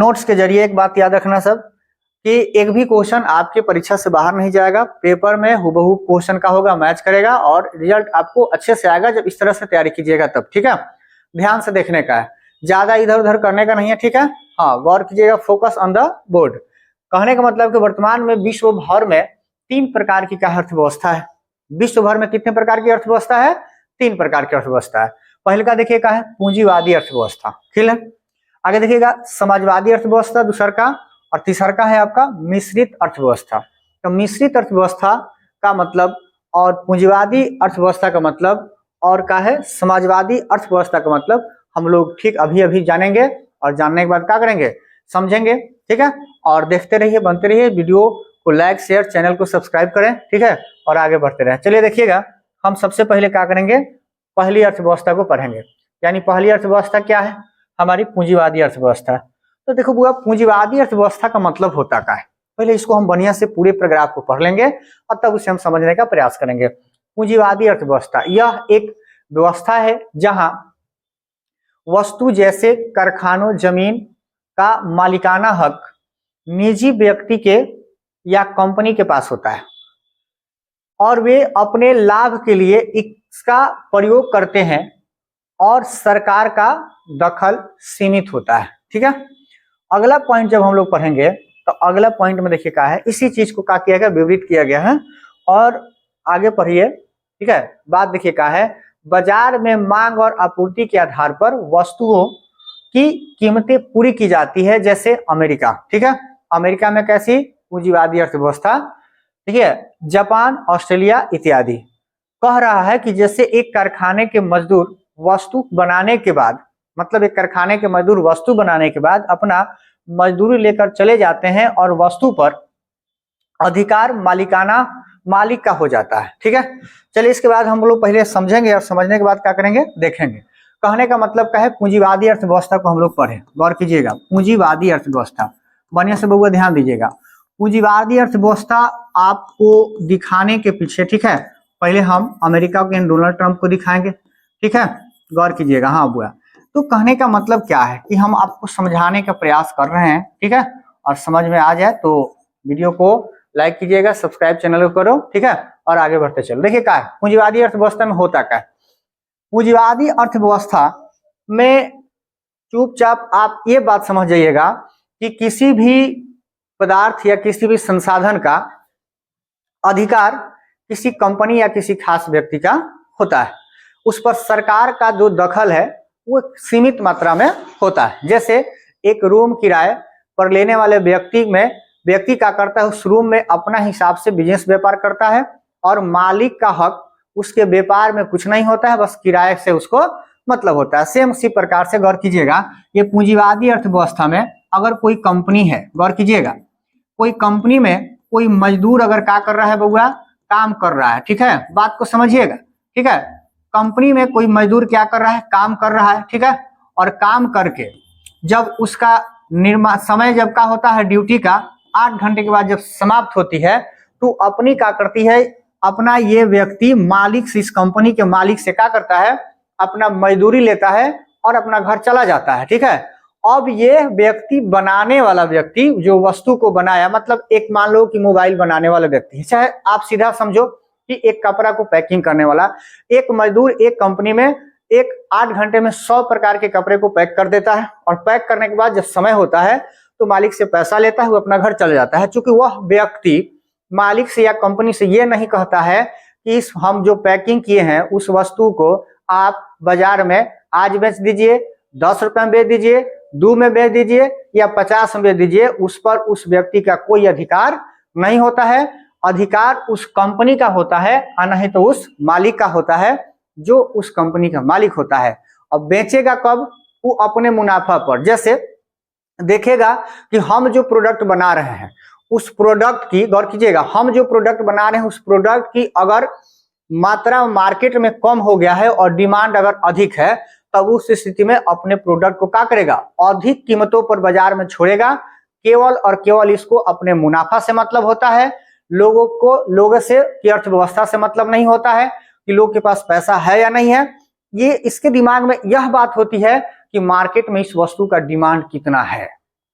Notes के जरिए एक बात याद रखना सब कि एक भी क्वेश्चन आपके परीक्षा से बाहर नहीं जाएगा, पेपर में हुबहू क्वेश्चन का होगा, मैच करेगा और रिजल्ट आपको अच्छे से आएगा जब इस तरह से तैयारी कीजिएगा तब। ठीक है, ध्यान से देखने का है, ज्यादा इधर उधर करने का नहीं है। ठीक है, हाँ गौर कीजिएगा, फोकस ऑन द बोर्ड। कहने का मतलब कि वर्तमान में विश्व भर में 3 प्रकार की क्या अर्थव्यवस्था है। विश्व भर में कितने प्रकार की अर्थव्यवस्था है? 3 प्रकार की अर्थव्यवस्था है। पहले का देखिए क्या है, पूंजीवादी अर्थव्यवस्था। क्लियर? आगे देखिएगा समाजवादी अर्थव्यवस्था दूसरा का, और तीसरा का है आपका मिश्रित अर्थव्यवस्था। तो मिश्रित अर्थव्यवस्था का मतलब और पूंजीवादी अर्थव्यवस्था का मतलब और का है समाजवादी अर्थव्यवस्था का मतलब हम लोग ठीक अभी अभी जानेंगे, और जानने के बाद क्या करेंगे, समझेंगे। ठीक है, और देखते रहिए, बनते रहिए, वीडियो को लाइक शेयर, चैनल को सब्सक्राइब करें। ठीक है, और आगे बढ़ते रहे। चलिए देखिएगा, हम सबसे पहले क्या करेंगे, पहली अर्थव्यवस्था को पढ़ेंगे। यानी पहली अर्थव्यवस्था क्या है, हमारी पूंजीवादी अर्थव्यवस्था। तो देखो बुआ, पूंजीवादी अर्थव्यवस्था का मतलब होता क्या है, पहले इसको हम बढ़िया से पूरे पैराग्राफ को पढ़ लेंगे और तब उसे हम समझने का प्रयास करेंगे। पूंजीवादी अर्थव्यवस्था यह एक व्यवस्था है जहां वस्तु जैसे कारखानों, जमीन का मालिकाना हक निजी व्यक्ति के या कंपनी के पास होता है और वे अपने लाभ के लिए इसका प्रयोग करते हैं और सरकार का दखल सीमित होता है। ठीक है, अगला पॉइंट जब हम लोग पढ़ेंगे तो अगला पॉइंट में देखिए क्या है, इसी चीज को क्या किया गया, विवरित किया गया है। और आगे पढ़िए। ठीक है, बात देखिए क्या है, बाजार में मांग और आपूर्ति के आधार पर वस्तुओं की कीमतें पूरी की जाती है, जैसे अमेरिका। ठीक है, अमेरिका में कैसी पूंजीवादी अर्थव्यवस्था, ठीक है, जापान, ऑस्ट्रेलिया इत्यादि। कह रहा है कि जैसे एक कारखाने के मजदूर वस्तु बनाने के बाद, मतलब एक कारखाने के मजदूर वस्तु बनाने के बाद अपना मजदूरी लेकर चले जाते हैं और वस्तु पर अधिकार मालिक का हो जाता है। ठीक है, चलिए इसके बाद हम लोग पहले समझेंगे और समझने के बाद क्या करेंगे, देखेंगे। कहने का मतलब क्या है, पूंजीवादी अर्थव्यवस्था को हम लोग पढ़े, गौर कीजिएगा। पूंजीवादी अर्थव्यवस्था, बढ़िया से बउआ ध्यान दीजिएगा। पूंजीवादी अर्थव्यवस्था आपको दिखाने के पीछे, ठीक है, पहले हम अमेरिका के डोनाल्ड ट्रंप को दिखाएंगे। ठीक है, गौर कीजिएगा। हाँ बुआ, तो कहने का मतलब क्या है कि हम आपको समझाने का प्रयास कर रहे हैं। ठीक है, और समझ में आ जाए तो वीडियो को लाइक कीजिएगा, सब्सक्राइब चैनल को करो। ठीक है, और आगे बढ़ते चलो। देखिए क्या है, पूंजीवादी अर्थव्यवस्था में होता क्या है। पूंजीवादी अर्थव्यवस्था में चुपचाप आप ये बात समझ जाइएगा कि किसी भी पदार्थ या किसी भी संसाधन का अधिकार किसी कंपनी या किसी खास व्यक्ति का होता है। उस पर सरकार का जो दखल है वो सीमित मात्रा में होता है। जैसे एक रूम किराए पर लेने वाले व्यक्ति क्या करता है, उस रूम में अपना हिसाब से बिजनेस व्यापार करता है और मालिक का हक उसके व्यापार में कुछ नहीं होता है, बस किराए से उसको मतलब होता है। सेम उसी प्रकार से गौर कीजिएगा, ये पूंजीवादी अर्थव्यवस्था में अगर कोई कंपनी है, गौर कीजिएगा, कोई कंपनी में कोई मजदूर अगर क्या कर रहा है बउआ, काम कर रहा है। ठीक है, बात को समझिएगा। ठीक है, कंपनी में कोई मजदूर क्या कर रहा है, काम कर रहा है। ठीक है, और काम करके जब उसका समय जब का होता है ड्यूटी का 8 घंटे के बाद जब समाप्त होती है, तो अपनी क्या करती है, अपना ये व्यक्ति मालिक से, इस कंपनी के मालिक से क्या करता है, अपना मजदूरी लेता है और अपना घर चला जाता है। ठीक है, अब ये व्यक्ति, बनाने वाला व्यक्ति जो वस्तु को बनाया, मतलब एक मान लो कि मोबाइल बनाने वाला व्यक्ति, चाहे आप सीधा समझो कि एक कपड़ा को पैकिंग करने वाला एक मजदूर एक कंपनी में एक 8 घंटे में 100 प्रकार के कपड़े को पैक कर देता है, और पैक करने के बाद जब समय होता है तो मालिक से पैसा लेता है, वो अपना घर चला जाता है। चूंकि वह व्यक्ति मालिक से या कंपनी से ये नहीं कहता है कि हम जो पैकिंग किए हैं उस वस्तु को आप बाजार में आज बेच दीजिए, 10 रुपए में बेच दीजिए, 2 में बेच दीजिए या 50 में बेच दीजिए, उस पर उस व्यक्ति का कोई अधिकार नहीं होता है। अधिकार उस कंपनी का होता है और नहीं तो उस मालिक का होता है, जो उस कंपनी का मालिक होता है। अब बेचेगा कब, वो अपने मुनाफा पर। जैसे देखेगा कि हम जो प्रोडक्ट बना रहे हैं उस प्रोडक्ट की, गौर कीजिएगा, हम जो प्रोडक्ट बना रहे हैं उस प्रोडक्ट की अगर मात्रा मार्केट में कम हो गया है और डिमांड अगर अधिक है, तब उस स्थिति में अपने प्रोडक्ट को क्या करेगा, अधिक कीमतों पर बाजार में छोड़ेगा। केवल और केवल इसको अपने मुनाफा से मतलब होता है, लोगों से की अर्थव्यवस्था से मतलब नहीं होता है कि लोग के पास पैसा है या नहीं है। ये इसके दिमाग में यह बात होती है कि मार्केट में इस वस्तु का डिमांड कितना है,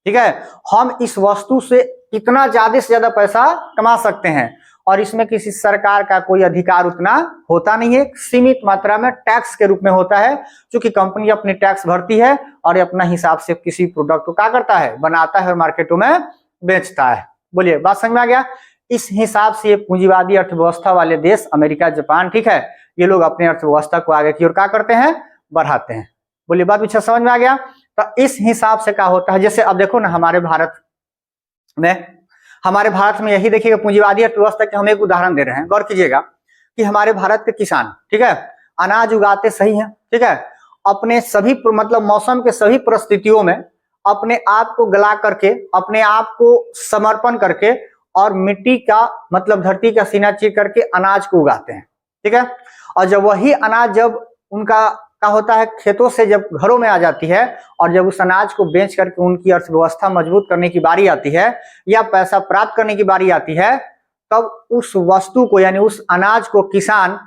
ठीक है, हम इस वस्तु से कितना ज्यादा से ज्यादा पैसा कमा सकते हैं, और इसमें किसी सरकार का कोई अधिकार उतना होता नहीं है, सीमित मात्रा में टैक्स के रूप में होता है, क्योंकि कंपनी अपनी टैक्स भरती है और अपना हिसाब से किसी प्रोडक्ट को क्या करता है, बनाता है और मार्केटों में बेचता है। बोलिए, बात समझ में आ गया। इस हिसाब से पूंजीवादी अर्थव्यवस्था वाले देश अमेरिका, जापान, ठीक है, ये लोग अपनी अर्थव्यवस्था को आगे की ओर क्या करते हैं, बढ़ाते हैं। बोलिए, बात पीछे समझ में आ गया। तो इस हिसाब से क्या होता है, जैसे अब देखो ना हमारे भारत में यही देखिएगा, पूंजीवादी अर्थव्यवस्था के हम एक उदाहरण दे रहे हैं, गौर कीजिएगा कि हमारे भारत के किसान, ठीक है, अनाज उगाते सही है, ठीक है, अपने सभी मतलब मौसम के सभी परिस्थितियों में अपने आप को गला करके, अपने आप को समर्पण करके और मिट्टी का मतलब धरती का सीना चीर करके अनाज को उगाते हैं, ठीक है। और जब वही अनाज जब उनका क्या होता है, खेतों से जब घरों में आ जाती है और जब उस अनाज को बेच करके उनकी अर्थव्यवस्था मजबूत करने की बारी आती है या पैसा प्राप्त करने की बारी आती है, तब उस वस्तु को यानी उस अनाज को किसान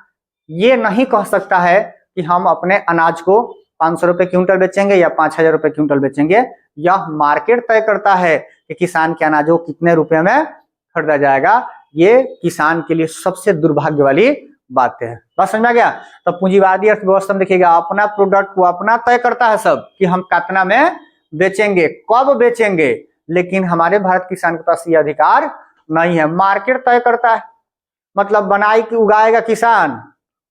ये नहीं कह सकता है कि हम अपने अनाज को 500 रुपए क्विंटल बेचेंगे या 5000 रुपए क्विंटल बेचेंगे। यह मार्केट तय करता है कि किसान के अनाज को कितने रुपए में खरीदा जाएगा। ये किसान के लिए सबसे दुर्भाग्य वाली बात है। बात समझ में आ गया। तो पूंजीवादी अर्थव्यवस्था में देखिएगा, अपना प्रोडक्ट को अपना तय करता है सब कि हम कितना में बेचेंगे, कब बेचेंगे, लेकिन हमारे भारत किसान के पास ये अधिकार नहीं है। मार्केट तय करता है, मतलब बनाई की उगाएगा किसान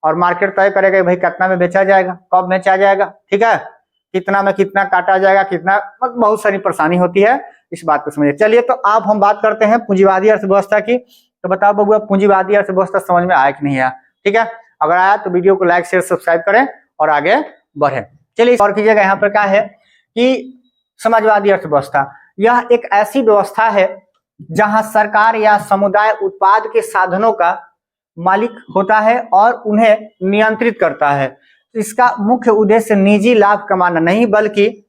और मार्केट तय करेगा भाई कितना में बेचा जाएगा, कब बेचा जाएगा, ठीक है, कितना में कितना काटा जाएगा, कितना, मतलब बहुत सारी परेशानी होती है, इस बात को समझिए। चलिए, तो अब हम बात करते हैं पूंजीवादी अर्थव्यवस्था की। तो बताओ बबुआ, पूंजीवादी अर्थव्यवस्था समझ में आया कि नहीं आया, ठीक है। अगर आया तो वीडियो को लाइक शेयर सब्सक्राइब करें और आगे बढ़े। चलिए, और कीजिएगा, यहाँ पर क्या है कि समाजवादी अर्थव्यवस्था यह एक ऐसी व्यवस्था है जहां सरकार या समुदाय उत्पाद के साधनों का मालिक होता है और उन्हें नियंत्रित करता है। इसका मुख्य उद्देश्य निजी लाभ कमाना नहीं बल्कि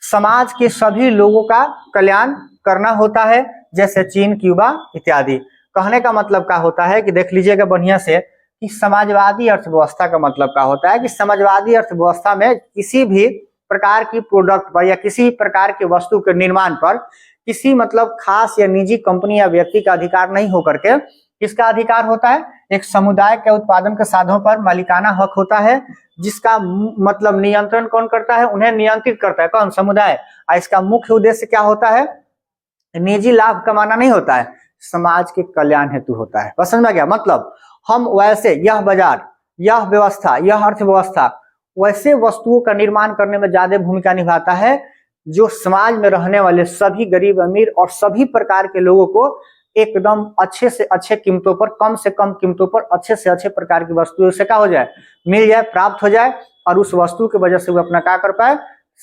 समाज के सभी लोगों का कल्याण करना होता है, जैसे चीन, क्यूबा इत्यादि। कहने का मतलब क्या होता है कि देख लीजिएगा बढ़िया से कि समाजवादी अर्थव्यवस्था का मतलब क्या होता है कि समाजवादी अर्थव्यवस्था में किसी भी प्रकार की प्रोडक्ट पर या किसी प्रकार की वस्तु के निर्माण पर किसी मतलब खास या निजी कंपनी या व्यक्ति का अधिकार नहीं होकर के किसका अधिकार होता है, एक समुदाय के उत्पादन के साधनों पर मालिकाना हक होता है, जिसका मतलब नियंत्रण कौन करता है, उन्हें नियंत्रित करता है कौन, समुदाय। और इसका मुख्य उद्देश्य क्या होता है, निजी लाभ कमाना नहीं होता है, समाज के कल्याण हेतु होता है। बस समझ में आ गया। मतलब हम वैसे यह बाजार, यह व्यवस्था, यह अर्थव्यवस्था वैसे वस्तुओं का निर्माण करने में ज्यादा भूमिका निभाता है जो समाज में रहने वाले सभी गरीब अमीर और सभी प्रकार के लोगों को एकदम अच्छे से अच्छे कीमतों पर, कम से कम कीमतों पर अच्छे से अच्छे प्रकार की वस्तुओं से क्या हो जाए, मिल जाए, प्राप्त हो जाए, और उस वस्तु की वजह से वो अपना क्या कर पाए,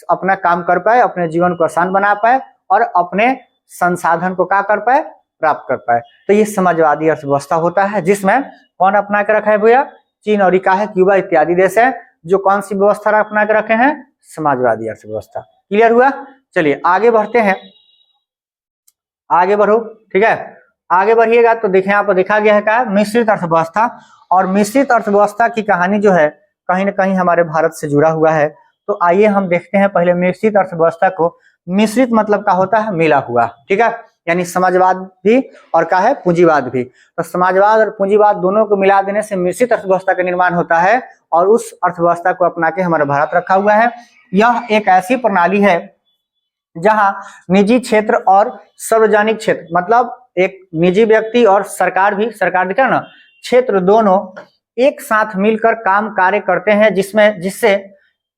अपना काम कर पाए, अपने जीवन को आसान बना पाए और अपने संसाधन को क्या कर पाए, प्राप्त कर पाए। तो ये समाजवादी अर्थव्यवस्था होता है, जिसमें कौन अपना के रखा है भैया, चीन और है, क्यूबा इत्यादि देश है जो कौन सी व्यवस्था अपना के रखे हैं, समाजवादी अर्थव्यवस्था। क्लियर हुआ। चलिए आगे बढ़ते हैं, आगे बढ़ो, ठीक है। आगे बढ़िएगा तो देखें, यहाँ पर देखा गया है क्या, मिश्रित अर्थव्यवस्था। और मिश्रित अर्थव्यवस्था की कहानी जो है कहीं ना कहीं हमारे भारत से जुड़ा हुआ है। तो आइए हम देखते हैं पहले मिश्रित अर्थव्यवस्था को। मिश्रित मतलब क्या होता है, मिला हुआ, ठीक है, यानी समाजवाद भी और क्या है, पूंजीवाद भी। तो समाजवाद और पूंजीवाद दोनों को मिला देने से मिश्रित अर्थव्यवस्था का निर्माण होता है और उस अर्थव्यवस्था को अपना के हमारा भारत रखा हुआ है। यह एक ऐसी प्रणाली है जहां निजी क्षेत्र और सार्वजनिक क्षेत्र, मतलब एक निजी व्यक्ति और सरकार भी, सरकार दिखा ना, क्षेत्र दोनों एक साथ मिलकर काम कार्य करते हैं, जिससे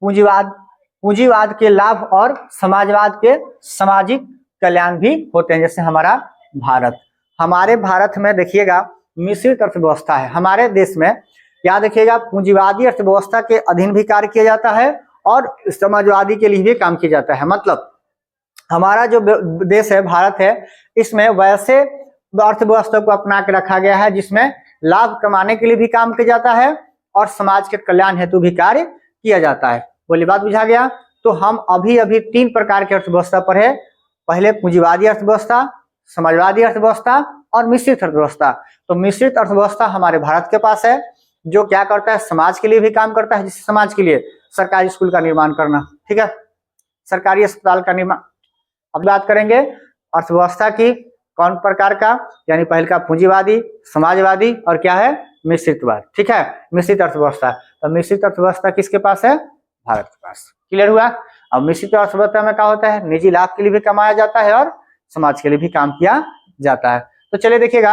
पूंजीवाद के लाभ और समाजवाद के सामाजिक कल्याण भी होते हैं। जैसे हमारे भारत में देखिएगा मिश्रित अर्थव्यवस्था है। हमारे देश में याद रखिएगा पूंजीवादी अर्थव्यवस्था के अधीन भी कार्य किया जाता है और समाजवादी के लिए भी काम किया जाता है। मतलब हमारा जो देश है, भारत है, इसमें वैसे अर्थव्यवस्था को अपना के रखा गया है जिसमें लाभ कमाने के लिए भी काम किया जाता है और समाज के कल्याण हेतु भी कार्य किया जाता है। बोली, बात बुझा गया। तो हम अभी 3 प्रकार की अर्थव्यवस्था पर है, पहले पूंजीवादी अर्थव्यवस्था, समाजवादी अर्थव्यवस्था और मिश्रित अर्थव्यवस्था। तो मिश्रित अर्थव्यवस्था हमारे भारत के पास है, जो क्या करता है, समाज के लिए भी काम करता है, जिस समाज के लिए सरकारी स्कूल का निर्माण करना, ठीक है, सरकारी अस्पताल का निर्माण, अब बात करेंगे अर्थव्यवस्था की, कौन प्रकार का, यानी पहले का पूंजीवादी, समाजवादी और क्या है, मिश्रितवाद। ठीक है, मिश्रित अर्थव्यवस्था। तो मिश्रित अर्थव्यवस्था किसके पास है, भारत के पास। क्लियर हुआ। अब मिश्रित अर्थव्यवस्था में क्या होता है, निजी लाभ के लिए भी कमाया जाता है और समाज के लिए भी काम किया जाता है। तो चलिए देखिएगा।